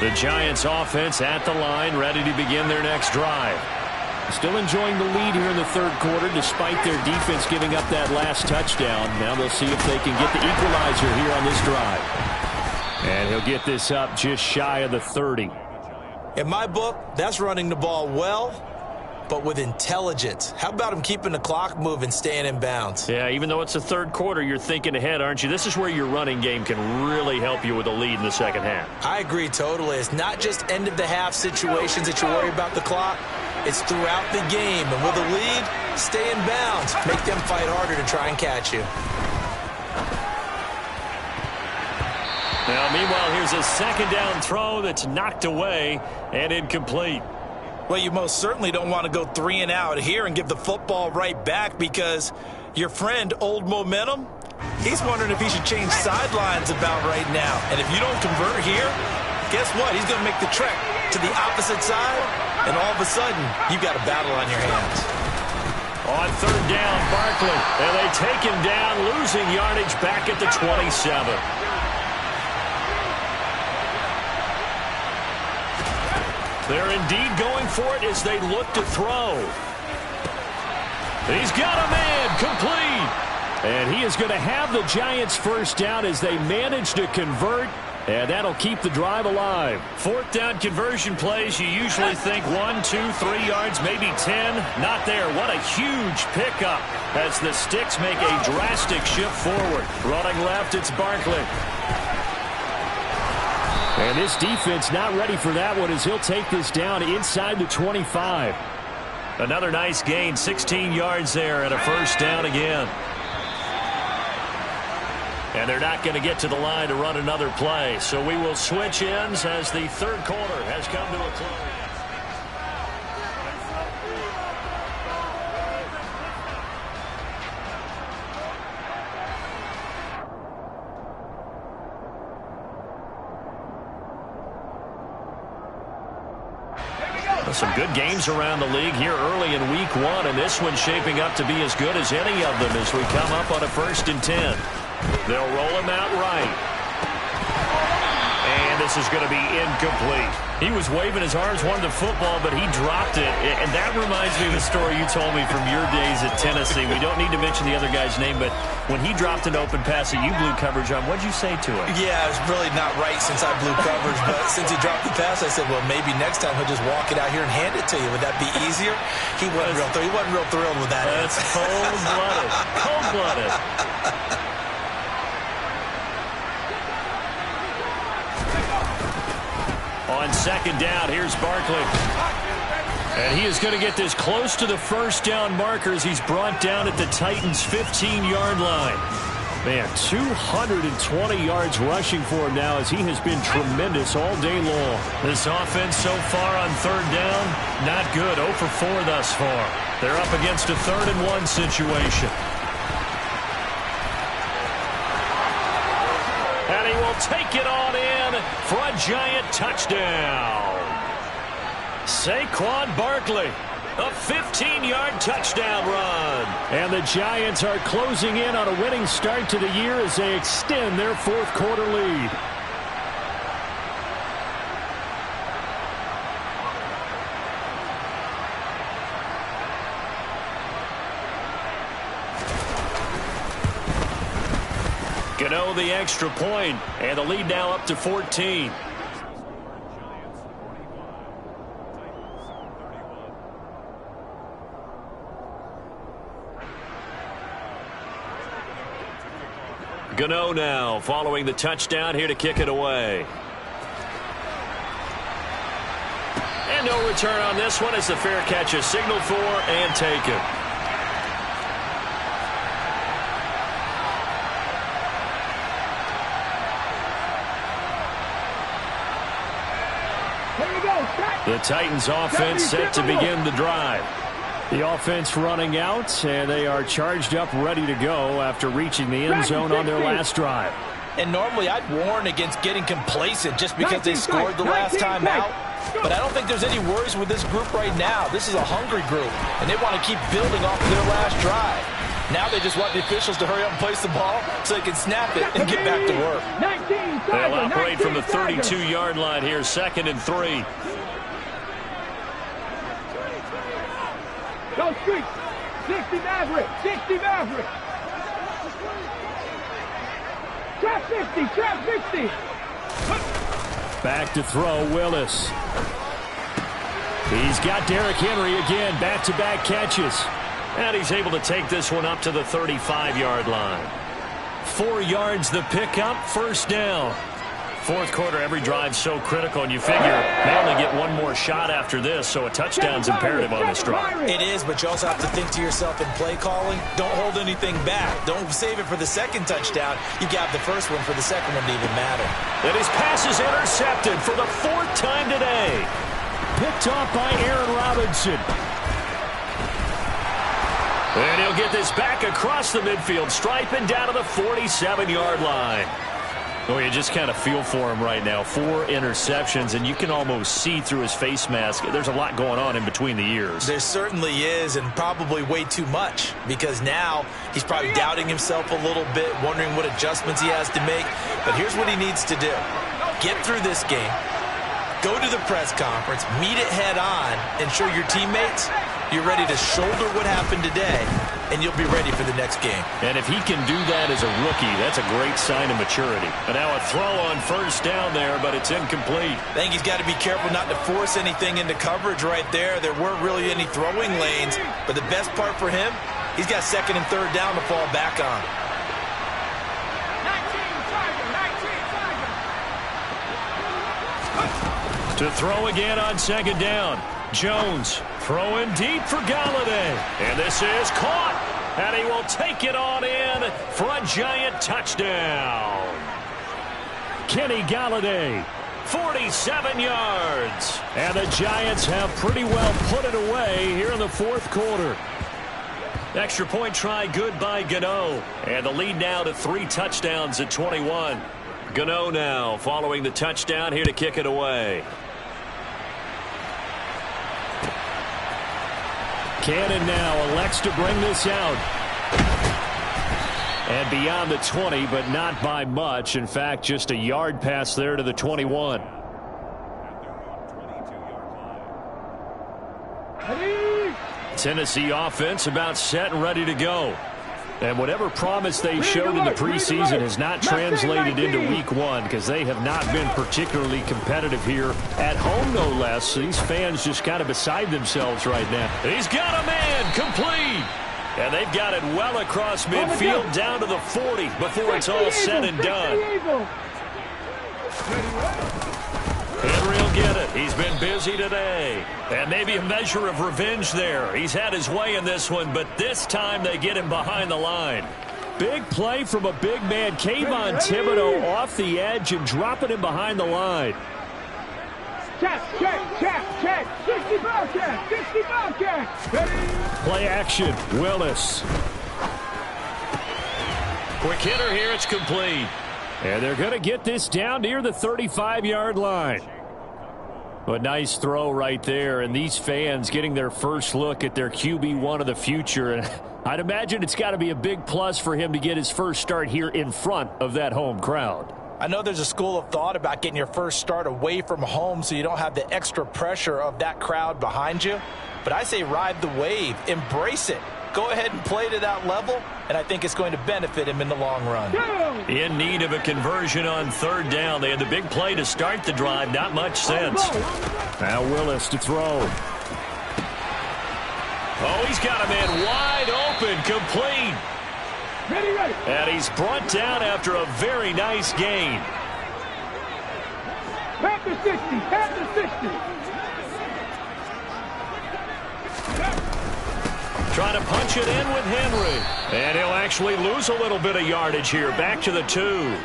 The Giants offense at the line, ready to begin their next drive. Still enjoying the lead here in the third quarter despite their defense giving up that last touchdown. Now they'll see if they can get the equalizer here on this drive. And he'll get this up just shy of the 30. In my book, that's running the ball well, but with intelligence. How about him keeping the clock moving, staying in bounds? Yeah, even though it's the third quarter, you're thinking ahead, aren't you? This is where your running game can really help you with a lead in the second half. I agree totally. It's not just end-of-the-half situations that you worry about the clock. It's throughout the game. And with a lead, stay in bounds. Make them fight harder to try and catch you. Now, meanwhile, here's a second down throw that's knocked away and incomplete. Well, you most certainly don't want to go 3 and out here and give the football right back because your friend, Old Momentum, he's wondering if he should change sidelines about right now. And if you don't convert here, guess what? He's going to make the trek to the opposite side, and all of a sudden, you've got a battle on your hands. On third down, Barkley, and they take him down, losing yardage back at the 27. They're indeed going for it as they look to throw. He's got a man, complete. And he is going to have the Giants first down as they manage to convert, and that'll keep the drive alive. Fourth down conversion plays, you usually think 1, 2, 3 yards, maybe 10. Not there. What a huge pickup as the Sticks make a drastic shift forward. Running left, it's Barkley. And this defense not ready for that one as he'll take this down inside the 25. Another nice gain, 16 yards there and a first down again. And they're not going to get to the line to run another play. So we will switch ends as the third quarter has come to a close. Some good games around the league here early in week 1, and this one's shaping up to be as good as any of them as we come up on a 1st and 10. They'll roll him out right. And And this is going to be incomplete. He was waving his arms, wanted the football, but he dropped it. And that reminds me of a story you told me from your days at Tennessee. We don't need to mention the other guy's name, but when he dropped an open pass that you blew coverage on, what'd you say to him? Yeah, it's really not right since I blew coverage, but since he dropped the pass, I said, well, maybe next time he'll just walk it out here and hand it to you. Would that be easier? He wasn't real thrilled with that. That's cold-blooded. Cold-blooded. On second down, here's Barkley. And he is going to get this close to the first down markers. He's brought down at the Titans' 15-yard line. Man, 220 yards rushing for him now as he has been tremendous all day long. This offense so far on third down, not good. 0 for 4 thus far. They're up against a 3rd-and-1 situation. And he will take it on in for a giant touchdown. Saquon Barkley, a 15-yard touchdown run. And the Giants are closing in on a winning start to the year as they extend their 4th quarter lead. Gano the extra point, and the lead now up to 14. Gano now following the touchdown here to kick it away. And no return on this one as the fair catch is signaled for and taken. The Titans offense set to begin the drive. The offense running out, and they are charged up, ready to go after reaching the end zone on their last drive. And normally I'd warn against getting complacent just because they scored the last time out. But I don't think there's any worries with this group right now. This is a hungry group, and they want to keep building off of their last drive. Now they just want the officials to hurry up and place the ball so they can snap it and get back to work. They'll operate from the 32-yard line here, 2nd and 3. Go street. 60 Maverick. 60 Maverick. Trap 50. Trap 50. Back to throw, Willis. He's got Derrick Henry again. Back-to-back catches. And he's able to take this one up to the 35-yard line. 4 yards the pickup, 1st down. 4th quarter, every drive so critical, and you figure they only get one more shot after this, so a touchdown's imperative on this drive. It is, but you also have to think to yourself in play calling, don't hold anything back. Don't save it for the 2nd touchdown. You got the 1st one for the 2nd one to even matter. And his pass is intercepted for the 4th time today. Picked off by Aaron Robinson. And he'll get this back across the midfield stripe and down to the 47-yard line. Oh, you just kind of feel for him right now. 4 interceptions, and you can almost see through his face mask. There's a lot going on in between the ears. There certainly is, and probably way too much, because now he's probably doubting himself a little bit, wondering what adjustments he has to make. But here's what he needs to do. Get through this game. Go to the press conference, meet it head on, and show your teammates you're ready to shoulder what happened today, and you'll be ready for the next game. And if he can do that as a rookie, that's a great sign of maturity. And now a throw on 1st down there, but it's incomplete. I think he's got to be careful not to force anything into coverage right there. There weren't really any throwing lanes, but the best part for him, he's got 2nd and 3rd down to fall back on. To throw again on 2nd down. Jones throwing deep for Galladay. And this is caught. And he will take it on in for a giant touchdown. Kenny Galladay. 47 yards. And the Giants have pretty well put it away here in the 4th quarter. Extra point try good by Gano. And the lead now to 3 touchdowns at 21. Gano now following the touchdown here to kick it away. Cannon now elects to bring this out. And beyond the 20, but not by much. In fact, just a yard pass there to the 21. Tennessee offense about set and ready to go. And whatever promise they showed in the preseason has not translated into week one, because they have not been particularly competitive here at home, no less. These fans just kind of beside themselves right now. He's got a man complete. And they've got it well across midfield down to the 40 before it's all said and done. Henry will get it. He's been busy today. And maybe a measure of revenge there. He's had his way in this one, but this time they get him behind the line. Big play from a big man. Kayvon Thibodeau off the edge and dropping him behind the line. Check. 60 Bobcat. Play action. Willis. Quick hitter here. It's complete. And they're going to get this down near the 35-yard line. A nice throw right there, and these fans getting their first look at their QB1 of the future. And I'd imagine it's got to be a big plus for him to get his first start here in front of that home crowd. I know there's a school of thought about getting your first start away from home so you don't have the extra pressure of that crowd behind you. But I say ride the wave. Embrace it. Go ahead and play to that level, and I think it's going to benefit him in the long run. In need of a conversion on third down. They had the big play to start the drive. Not much sense. Now Willis to throw. Oh, he's got a man wide open, complete. Ready. And he's brought down after a very nice gain. Back to 60. Trying to punch it in with Henry. And he'll actually lose a little bit of yardage here. Back to the 2.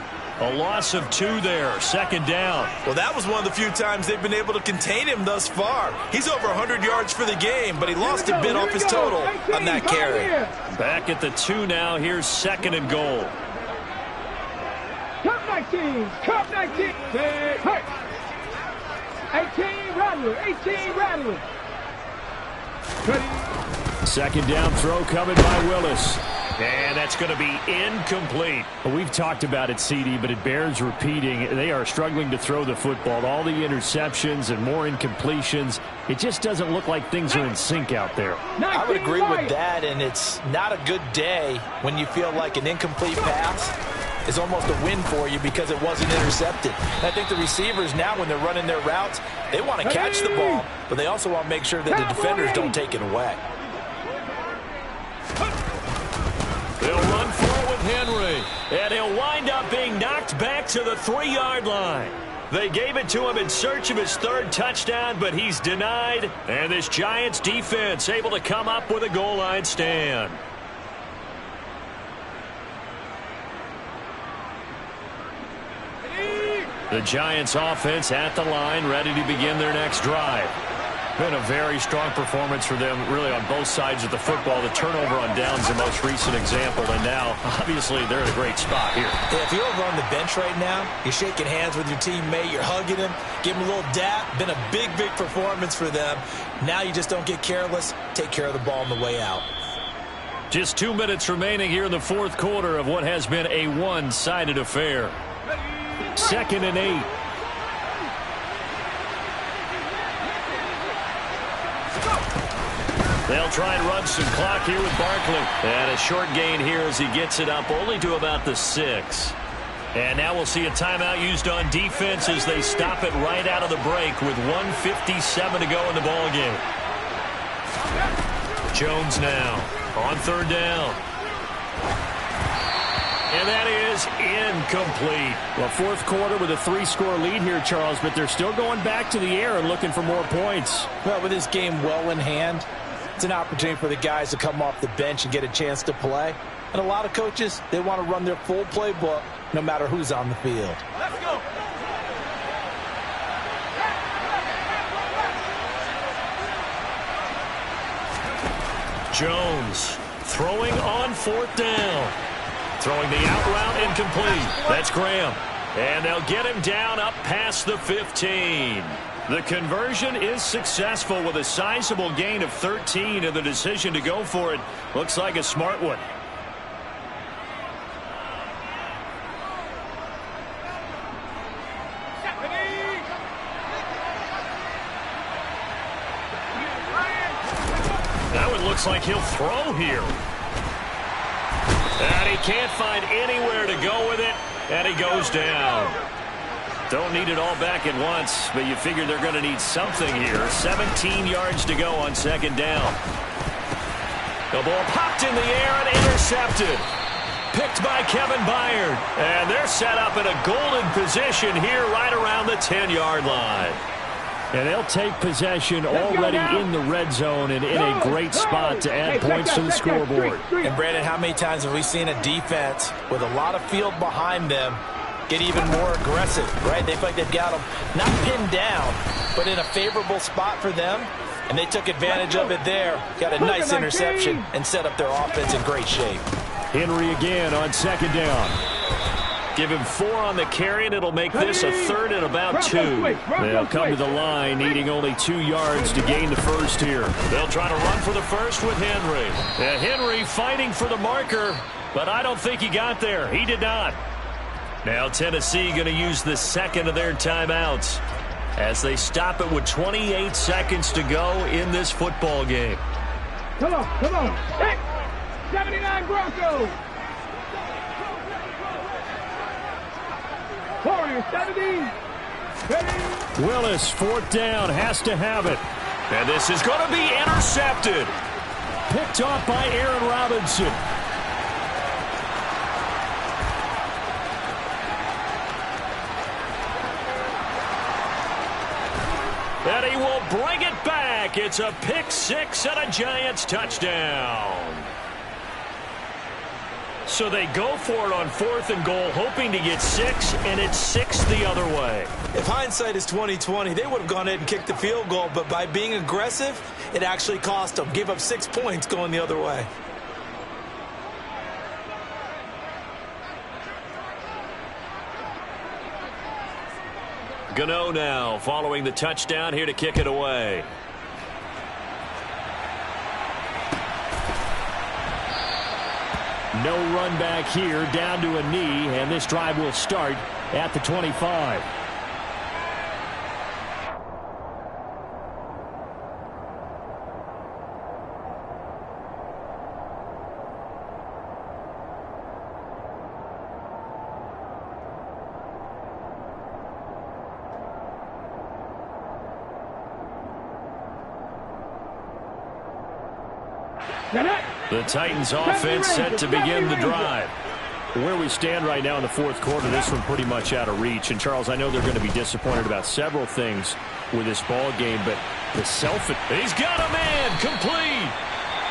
A loss of 2 there. Second down. Well, that was one of the few times they've been able to contain him thus far. He's over 100 yards for the game, but he lost a bit off his total on that carry. Back at the 2 now. Here's second and goal. Cup 19. 18 Rattler. Second down throw coming by Willis. And that's going to be incomplete. Well, we've talked about it, CD, but it bears repeating. They are struggling to throw the football. All the interceptions and more incompletions. It just doesn't look like things are in sync out there. I would agree with that, and it's not a good day when you feel like an incomplete pass is almost a win for you because it wasn't intercepted. And I think the receivers now, when they're running their routes, they want to catch the ball, but they also want to make sure that the defenders don't take it away. They'll run for it with Henry, and he'll wind up being knocked back to the 3-yard line. They gave it to him in search of his third touchdown, but he's denied, and this Giants defense able to come up with a goal line stand. The Giants offense at the line, ready to begin their next drive. Been a very strong performance for them, really, on both sides of the football. The turnover on downs, the most recent example, and now, obviously, they're in a great spot here. Yeah, if you're over on the bench right now, you're shaking hands with your teammate, you're hugging him, give him a little dap. Been a big performance for them. Now you just don't get careless. Take care of the ball on the way out. Just 2 minutes remaining here in the fourth quarter of what has been a one-sided affair. 2nd and 8. They'll try and run some clock here with Barkley. And a short gain here as he gets it up only to about the 6. And now we'll see a timeout used on defense as they stop it right out of the break with 1:57 to go in the ball game. Jones now on third down. And that is incomplete. Well, fourth quarter with a 3-score lead here, Charles, but they're still going back to the air and looking for more points. Well, with this game well in hand, it's an opportunity for the guys to come off the bench and get a chance to play. And a lot of coaches, they want to run their full playbook no matter who's on the field. Let's go. Jones throwing on fourth down. Throwing the out route incomplete. That's Graham. And they'll get him down up past the 15. The conversion is successful with a sizable gain of 13, and the decision to go for it looks like a smart one. That one looks like he'll throw here. And he can't find anywhere to go with it, and he goes down. Don't need it all back at once, but you figure they're going to need something here. 17 yards to go on second down. The ball popped in the air and intercepted. Picked by Kevin Byard. And they're set up in a golden position here right around the 10-yard line. And they'll take possession already in the red zone and in a great spot to add points to the scoreboard. And, Brandon, how many times have we seen a defense with a lot of field behind them get even more aggressive, right? They feel like they've got them not pinned down, but in a favorable spot for them, and they took advantage of it there. Got a nice interception and set up their offense in great shape. Henry again on second down. Give him 4 on the carry, and it'll make this a 3rd and about 2. They'll come to the line, needing only 2 yards to gain the first here. They'll try to run for the first with Henry. Henry fighting for the marker, but I don't think he got there. He did not. Now Tennessee going to use the second of their timeouts as they stop it with 28 seconds to go in this football game. Come on. Hey, 79 Broncos. Warriors 70. Ready. Willis, 4th down, has to have it. And this is going to be intercepted. Picked off by Aaron Robinson. And he will bring it back. It's a pick 6 and a Giants touchdown. So they go for it on 4th and goal, hoping to get 6, and it's 6 the other way. If hindsight is 20/20, they would have gone ahead and kicked the field goal, but by being aggressive, it actually cost them. Gave up 6 points going the other way. Gano now following the touchdown here to kick it away. No run back here, down to a knee, and this drive will start at the 25. The Titans offense set to begin the drive. Where we stand right now in the 4th quarter, this one pretty much out of reach. And, Charles, I know they're going to be disappointed about several things with this ball game, but the He's got a man, complete.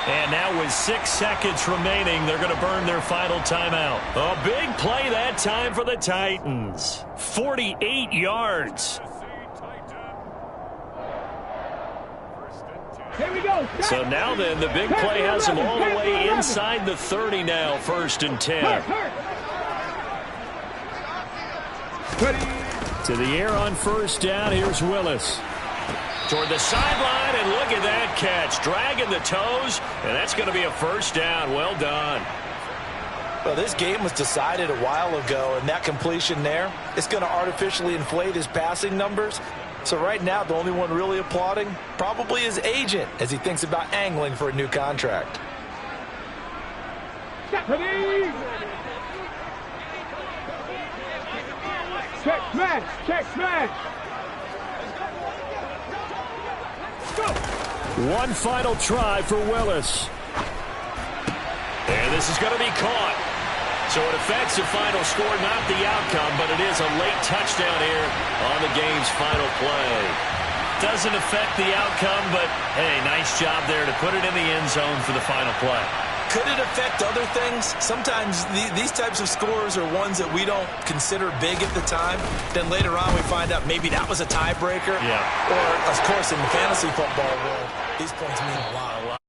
And now with 6 seconds remaining, they're going to burn their final timeout. A big play that time for the Titans. 48 yards. Here we go. So now then, the big play has them all the way inside the 30 now, 1st and 10. To the air on 1st down, here's Willis. Toward the sideline, and look at that catch. Dragging the toes, and that's going to be a 1st down. Well done. Well, this game was decided a while ago, and that completion there is going to artificially inflate his passing numbers. So right now, the only one really applauding probably his agent as he thinks about angling for a new contract. Check smash. Go. One final try for Willis. And this is going to be caught. So it affects the final score, not the outcome, but it is a late touchdown here on the game's final play. Doesn't affect the outcome, but, hey, nice job there to put it in the end zone for the final play. Could it affect other things? Sometimes these types of scores are ones that we don't consider big at the time. Then later on we find out maybe that was a tiebreaker. Yeah. Or, of course, in the fantasy football world, these points mean a lot.